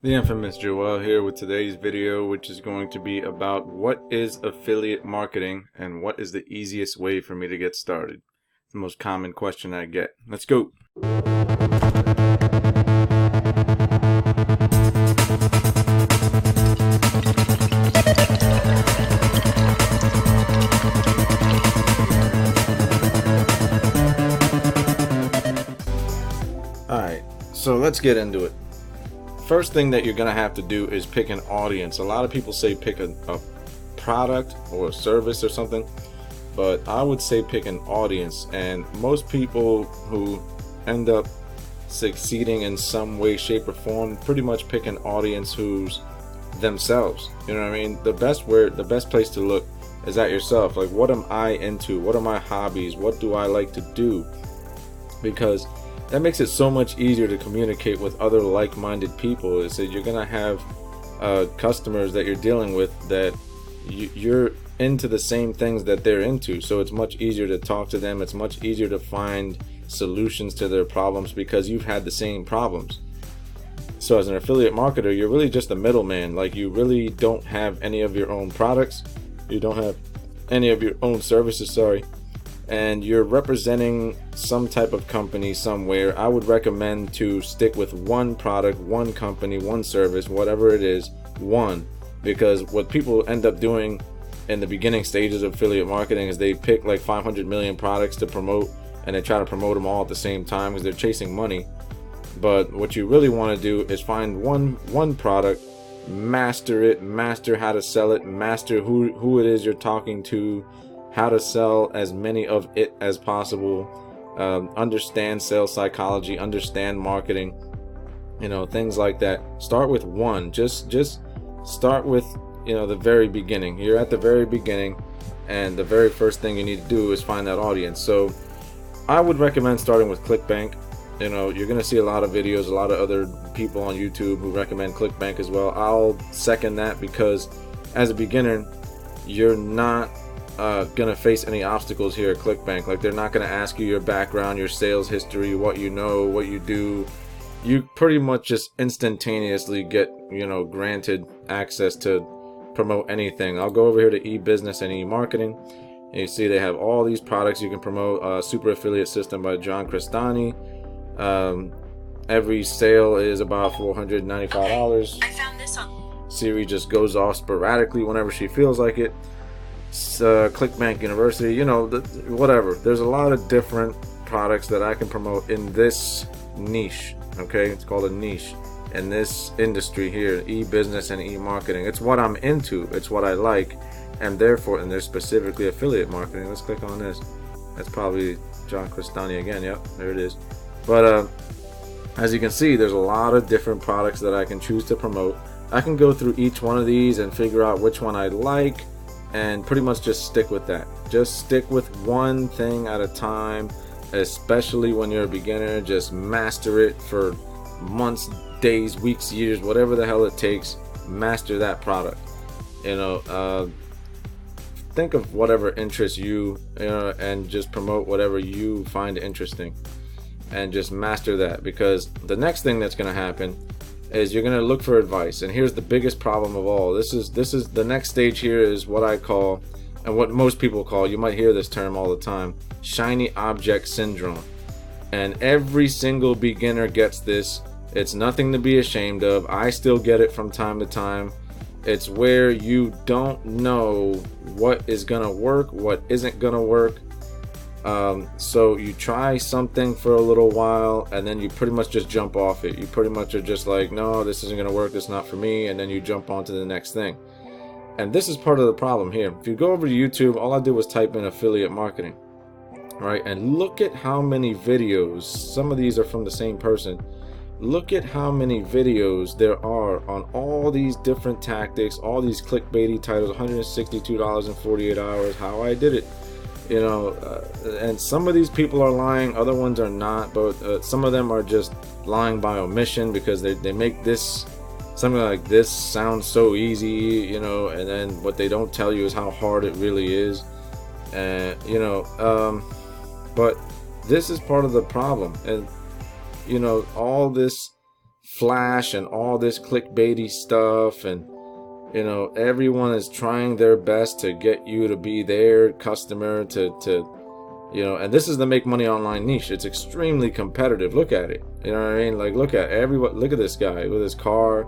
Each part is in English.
The infamous Joel here with today's video, which is going to be about what is affiliate marketing and what is the easiest way for me to get started. It's the most common question I get. Let's go. Alright, so let's get into it. First thing that you're going to have to do is pick an audience. A lot of people say pick a product or a service or something, but I would say pick an audience. And most people who end up succeeding in some way, shape, or form pretty much pick an audience who's themselves. You know what I mean? The best place to look is at yourself. Like, what am I into? What are my hobbies? What do I like to do? Because that makes it so much easier to communicate with other like-minded people. Is that you're gonna have customers that you're dealing with that you're into the same things that they're into, so it's much easier to talk to them. It's much easier to find solutions to their problems because you've had the same problems. So as an affiliate marketer, you're really just a middleman. Like, you really don't have any of your own products, you don't have any of your own services, and you're representing some type of company somewhere. I would recommend to stick with one product, one company, one service, whatever it is, one. Because what people end up doing in the beginning stages of affiliate marketing is they pick like 500 million products to promote, and they try to promote them all at the same time because they're chasing money. But what you really want to do is find one product, master it, master how to sell it, master who it is you're talking to, how to sell as many of it as possible, understand sales psychology, understand marketing, things like that. Start with one. Just start with the very beginning. You're at the very beginning, and the very first thing you need to do is find that audience. So I would recommend starting with ClickBank. You're gonna see a lot of videos, a lot of other people on YouTube who recommend ClickBank as well. I'll second that, because as a beginner, you're not gonna face any obstacles here at ClickBank. Like, they're not gonna ask you your background, your sales history, what you know, what you do. You pretty much just instantaneously get granted access to promote anything. I'll go over here to e-business and e-marketing, and you see they have all these products you can promote. Super Affiliate System by John Crestani. Every sale is about $495. I found this on Siri just goes off sporadically whenever she feels like it. ClickBank University, whatever. There's a lot of different products that I can promote in this niche. Okay, it's called a niche in this industry here, e-business and e-marketing. It's what I'm into, it's what I like, and therefore, and there's specifically affiliate marketing. Let's click on this. That's probably John Crestani again. Yep, there it is. But as you can see, there's a lot of different products that I can choose to promote. I can go through each one of these and figure out which one I like, and pretty much just stick with that. Just stick with one thing at a time, especially when you're a beginner. Just master it for months, days, weeks, years, whatever the hell it takes. Master that product. Think of whatever interests you, and just promote whatever you find interesting, and just master that. Because the next thing that's going to happen is you're going to look for advice. And here's the biggest problem of all. This is the next stage here is what I call, and what most people call, you might hear this term all the time, shiny object syndrome. And every single beginner gets this. It's nothing to be ashamed of. I still get it from time to time. It's where you don't know what is going to work, what isn't going to work. So you try something for a little while, and then you pretty much just jump off it. You pretty much are just like, no, this isn't going to work, this is not for me, and then you jump on to the next thing. And this is part of the problem here. If you go over to YouTube, all I did was type in affiliate marketing, right? And look at how many videos, some of these are from the same person. Look at how many videos there are on all these different tactics, all these clickbaity titles, $162 in 48 hours, how I did it. And some of these people are lying, other ones are not, but some of them are just lying by omission, because they make this, something like this, sound so easy, and then what they don't tell you is how hard it really is. But this is part of the problem. And all this flash and all this clickbaity stuff, and you know, everyone is trying their best to get you to be their customer, to you know, and this is the make money online niche. It's extremely competitive. Look at it. You know what I mean? Like, look at everyone. Look at this guy with his car.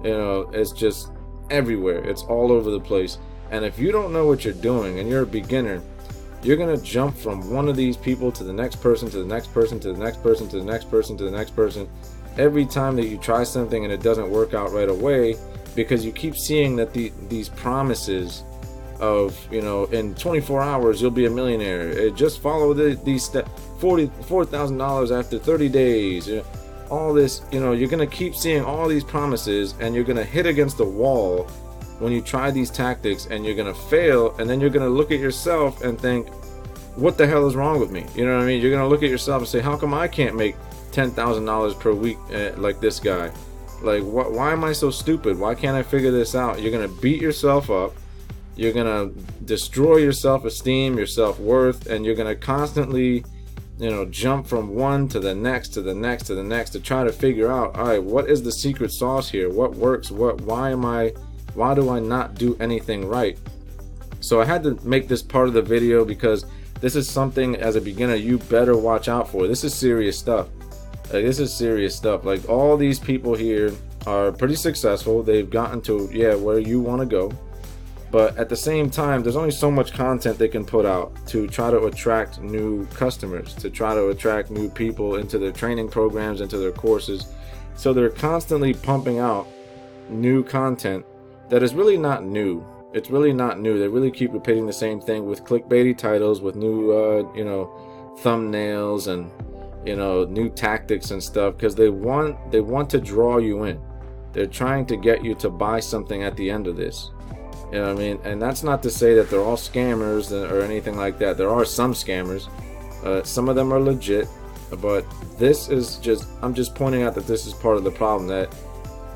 You know, it's just everywhere. It's all over the place. And if you don't know what you're doing and you're a beginner, you're gonna jump from one of these people to the next person, to the next person, to the next person, to the next person, to the next person. Every time that you try something and it doesn't work out right away, because you keep seeing that these promises of, you know, in 24 hours you'll be a millionaire. Just follow these steps. $44,000 after 30 days. You know, all this. You know, you're gonna keep seeing all these promises, and you're gonna hit against the wall when you try these tactics, and you're gonna fail. And then you're gonna look at yourself and think, what the hell is wrong with me? You know what I mean? You're gonna look at yourself and say, how come I can't make $10,000 per week like this guy? Like, why am I so stupid? Why can't I figure this out? You're gonna beat yourself up. You're gonna destroy your self-esteem, your self-worth, and you're gonna constantly, you know, jump from one to the next, to the next, to the next, to try to figure out, all right, what is the secret sauce here? What works? Why do I not do anything right? So I had to make this part of the video because this is something, as a beginner, you better watch out for. This is serious stuff. Like, this is serious stuff. Like, all these people here are pretty successful. They've gotten to, yeah, where you want to go. But at the same time, there's only so much content they can put out to try to attract new customers, to try to attract new people into their training programs, into their courses. So they're constantly pumping out new content that is really not new. It's really not new. They really keep repeating the same thing with clickbaity titles, with new, you know, thumbnails, and, you know, new tactics and stuff, because they want to draw you in. They're trying to get you to buy something at the end of this. You know what I mean? And that's not to say that they're all scammers or anything like that. There are some scammers. Some of them are legit, but this is just, I'm just pointing out that this is part of the problem, that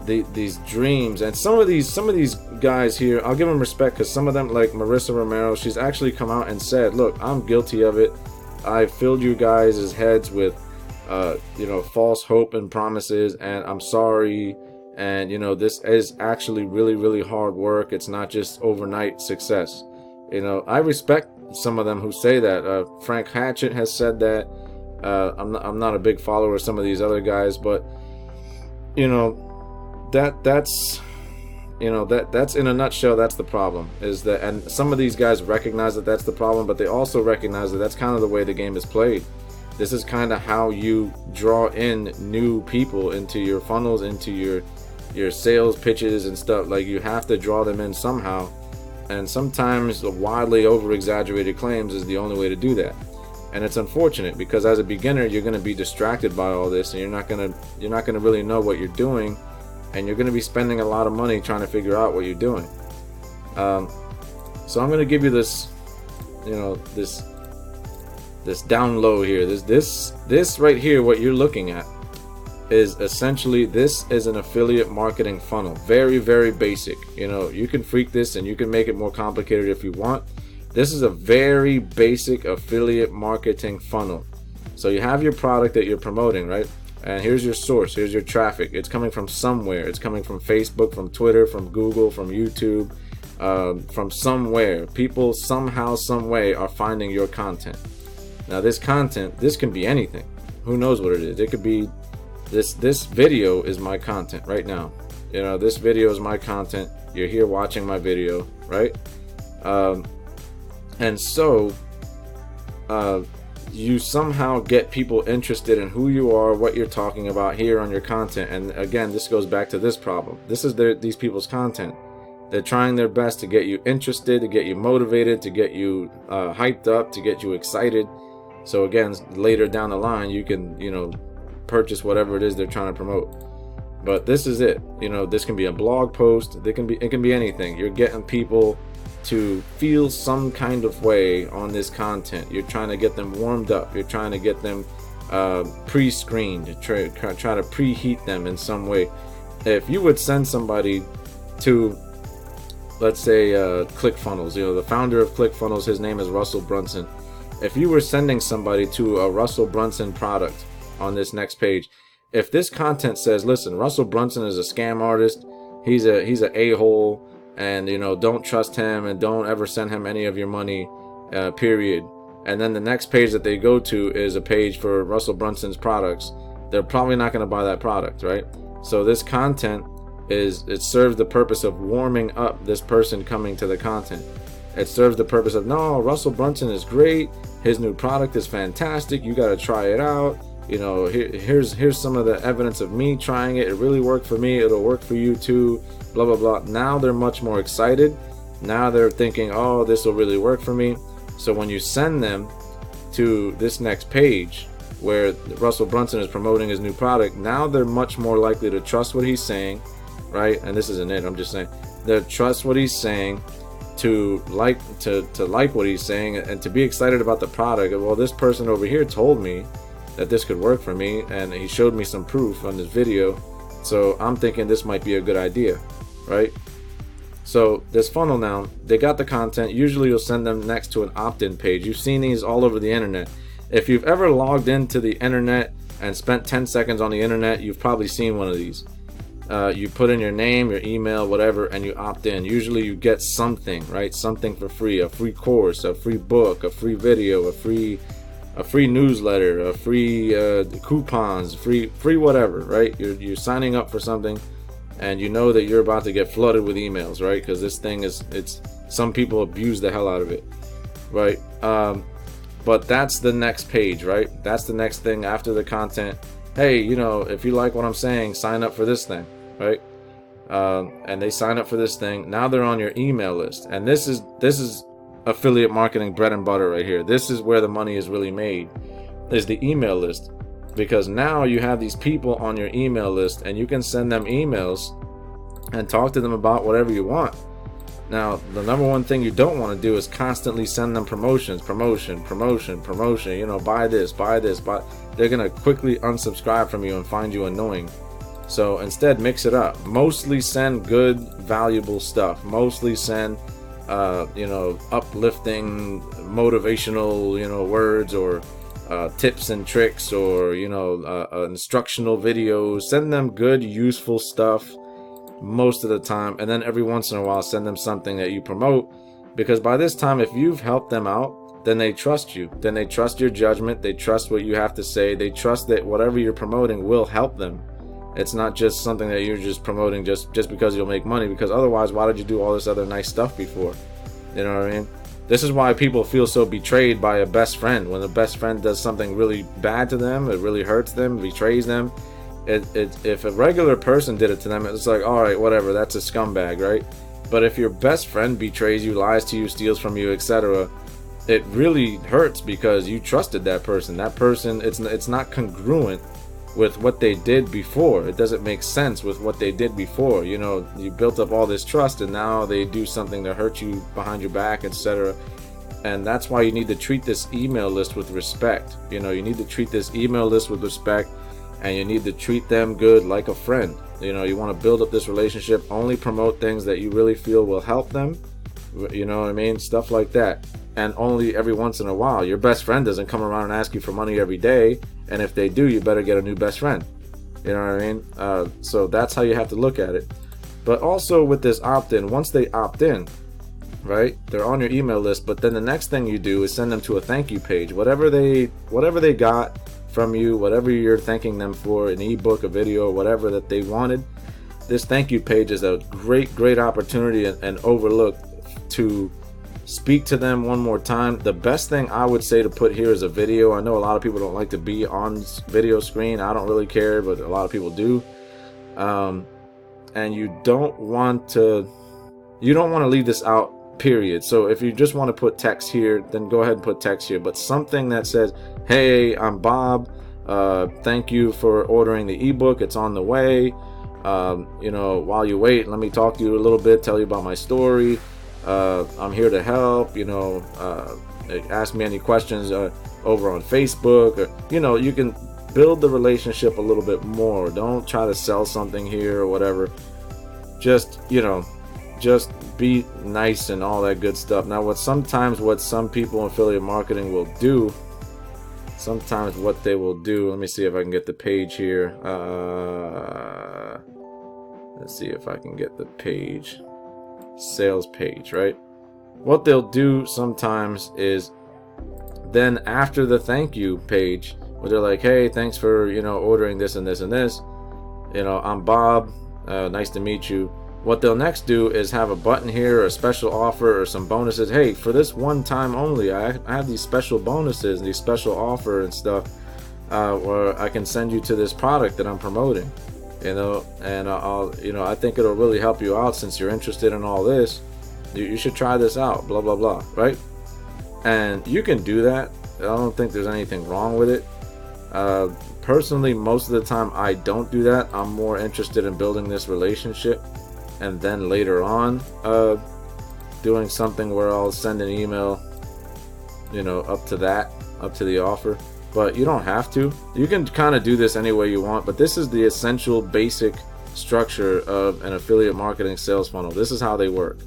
these dreams, and some of these guys here, I'll give them respect, because some of them, like Marissa Romero, she's actually come out and said, look, I'm guilty of it. I filled you guys' heads with you know, false hope and promises, and I'm sorry. And, you know, this is actually really, really hard work. It's not just overnight success. You know, I respect some of them who say that. Frank Hatchett has said that. I'm not a big follower of some of these other guys, but, you know, that's in a nutshell, that's the problem. Is that, and some of these guys recognize that that's the problem, but they also recognize that that's kind of the way the game is played. This is kind of how you draw in new people into your funnels, into your sales pitches and stuff. Like, you have to draw them in somehow, and sometimes the wildly over-exaggerated claims is the only way to do that. And it's unfortunate, because as a beginner, you're going to be distracted by all this, and you're not going to really know what you're doing, and you're going to be spending a lot of money trying to figure out what you're doing. So I'm going to give you this, you know, this down low here. This right here, what you're looking at, is essentially, this is an affiliate marketing funnel. Very, very basic. You know, you can freak this and you can make it more complicated if you want. This is a very basic affiliate marketing funnel. So you have your product that you're promoting, right? And here's your source, here's your traffic. It's coming from somewhere. It's coming from Facebook, from Twitter, from Google, from YouTube, from somewhere. People somehow, some way are finding your content. Now, this content, this can be anything. Who knows what it is? It could be this video is my content right now. You know, this video is my content. You're here watching my video, right? And so you somehow get people interested in who you are, what you're talking about here on your content. And again, this goes back to this problem. This is these people's content. They're trying their best to get you interested, to get you motivated, to get you hyped up, to get you excited. So again, later down the line, you can, you know, purchase whatever it is they're trying to promote. But this is it. You know, this can be a blog post. It can be anything. You're getting people to feel some kind of way on this content. You're trying to get them warmed up. You're trying to get them pre-screened, try to preheat them in some way. If you would send somebody to, let's say, ClickFunnels, you know, the founder of ClickFunnels, his name is Russell Brunson. If you were sending somebody to a Russell Brunson product on this next page, if this content says, listen, Russell Brunson is a scam artist, he's a a-hole, and don't trust him and don't ever send him any of your money, period. And then the next page that they go to is a page for Russell Brunson's products. They're probably not going to buy that product, right? So this content it serves the purpose of warming up this person coming to the content. It serves the purpose of, no, Russell Brunson is great, his new product is fantastic, you got to try it out. Here's some of the evidence of me trying it. It really worked for me, it'll work for you too, blah blah blah. Now they're much more excited. Now they're thinking, oh, this will really work for me. So when you send them to this next page where Russell Brunson is promoting his new product, now they're much more likely to trust what he's saying, right? And this isn't it, I'm just saying, they trust what he's saying, to like what he's saying, and to be excited about the product. Well, this person over here told me that this could work for me, and he showed me some proof on this video, so I'm thinking this might be a good idea, right? So this funnel, now they got the content. Usually you'll send them next to an opt-in page. You've seen these all over the internet. If you've ever logged into the internet and spent 10 seconds on the internet, you've probably seen one of these. You put in your name, your email, whatever, and you opt in. Usually you get something, right? Something for free, a free course, a free book, a free video, a free newsletter, a free coupons, free whatever, right? You're signing up for something, and you know that you're about to get flooded with emails, right? Because this thing it's some people abuse the hell out of it, right? But that's the next page, right? That's the next thing after the content. Hey, if you like what I'm saying, sign up for this thing, right? And they sign up for this thing. Now they're on your email list, and this is affiliate marketing bread and butter right here. This is where the money is really made, is the email list. Because now you have these people on your email list, and you can send them emails and talk to them about whatever you want. Now, the number one thing you don't want to do is constantly send them promotion, buy this, buy. They're going to quickly unsubscribe from you and find you annoying. So instead, mix it up. Mostly send good, valuable stuff. Mostly send uplifting, motivational, words, or tips and tricks, or instructional videos. Send them good, useful stuff most of the time, and then every once in a while send them something that you promote, because by this time, if you've helped them out, then they trust you. Then they trust your judgment. They trust what you have to say. They trust that whatever you're promoting will help them. It's not just something that you're just promoting just because you'll make money, because otherwise, why did you do all this other nice stuff before? You know what I mean? This is why people feel so betrayed by a best friend. When a best friend does something really bad to them, it really hurts them, betrays them. If a regular person did it to them, it's like, all right, whatever, that's a scumbag, right? But if your best friend betrays you, lies to you, steals from you, etc., it really hurts, because you trusted that person. That person, it's not congruent with what they did before. It doesn't make sense with what they did before. You built up all this trust, and now they do something to hurt you behind your back, etc. And that's why you need to treat this email list with respect. You need to treat this email list with respect, and you need to treat them good, like a friend. You want to build up this relationship. Only promote things that you really feel will help them. You know what I mean? Stuff like that. And only every once in a while. Your best friend doesn't come around and ask you for money every day. And if they do, you better get a new best friend. You know what I mean? So that's how you have to look at it. But also with this opt-in, once they opt in, right, they're on your email list. But then the next thing you do is send them to a thank you page. Whatever they got from you, whatever you're thanking them for, an ebook, a video, whatever that they wanted, this thank you page is a great opportunity and overlooked to speak to them one more time. The best thing I would say to put here is a video. I know a lot of people don't like to be on video screen. I don't really care, but a lot of people do. And you don't want to leave this out, period. So if you just want to put text here, then go ahead and put text here, but something that says, hey, I'm Bob, thank you for ordering the ebook, it's on the way. While you wait, let me talk to you a little bit, tell you about my story. I'm here to help. Ask me any questions over on Facebook, or you can build the relationship a little bit more. Don't try to sell something here or whatever. Just be nice and all that good stuff. Now, what some people in affiliate marketing will do, sometimes what they will do, let me see if I can get the page here. Let's see if I can get the page, sales page, right? What they'll do sometimes is then after the thank you page, where they're like, hey, thanks for, you know, ordering this and this and this, you know, I'm Bob, nice to meet you. What they'll next do is have a button here, or a special offer, or some bonuses. Hey, for this one time only, I have these special bonuses and these special offer and stuff, where I can send you to this product that I'm promoting, you know, and I'll, you know, I think it'll really help you out since you're interested in all this. You should try this out, blah blah blah, right? And you can do that. I don't think there's anything wrong with it. Personally, most of the time I don't do that. I'm more interested in building this relationship, and then later on doing something where I'll send an email, you know, up to the offer. But you don't have to. You can kind of do this any way you want, but this is the essential basic structure of an affiliate marketing sales funnel. This is how they work.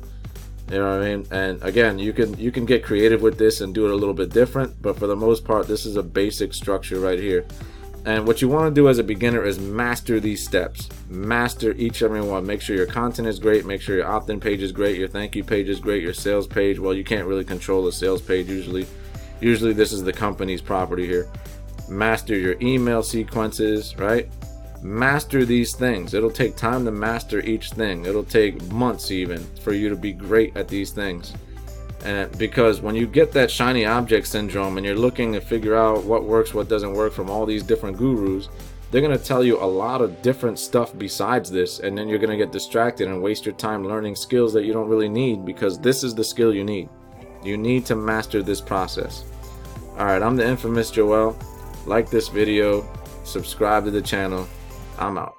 You know what I mean? And again, you can get creative with this and do it a little bit different, but for the most part, this is a basic structure right here. And what you want to do as a beginner is master these steps. Master each and every one. Make sure your content is great. Make sure your opt-in page is great. Your thank you page is great. Your sales page, well, you can't really control the sales page usually. Usually this is the company's property here. Master your email sequences, right? Master these things. It'll take time to master each thing. It'll take months even for you to be great at these things. And because when you get that shiny object syndrome and you're looking to figure out what works, what doesn't work from all these different gurus, they're going to tell you a lot of different stuff besides this, and then you're going to get distracted and waste your time learning skills that you don't really need, because this is the skill you need. You need to master this process. Alright, I'm the infamous Joel. Like this video, subscribe to the channel. I'm out.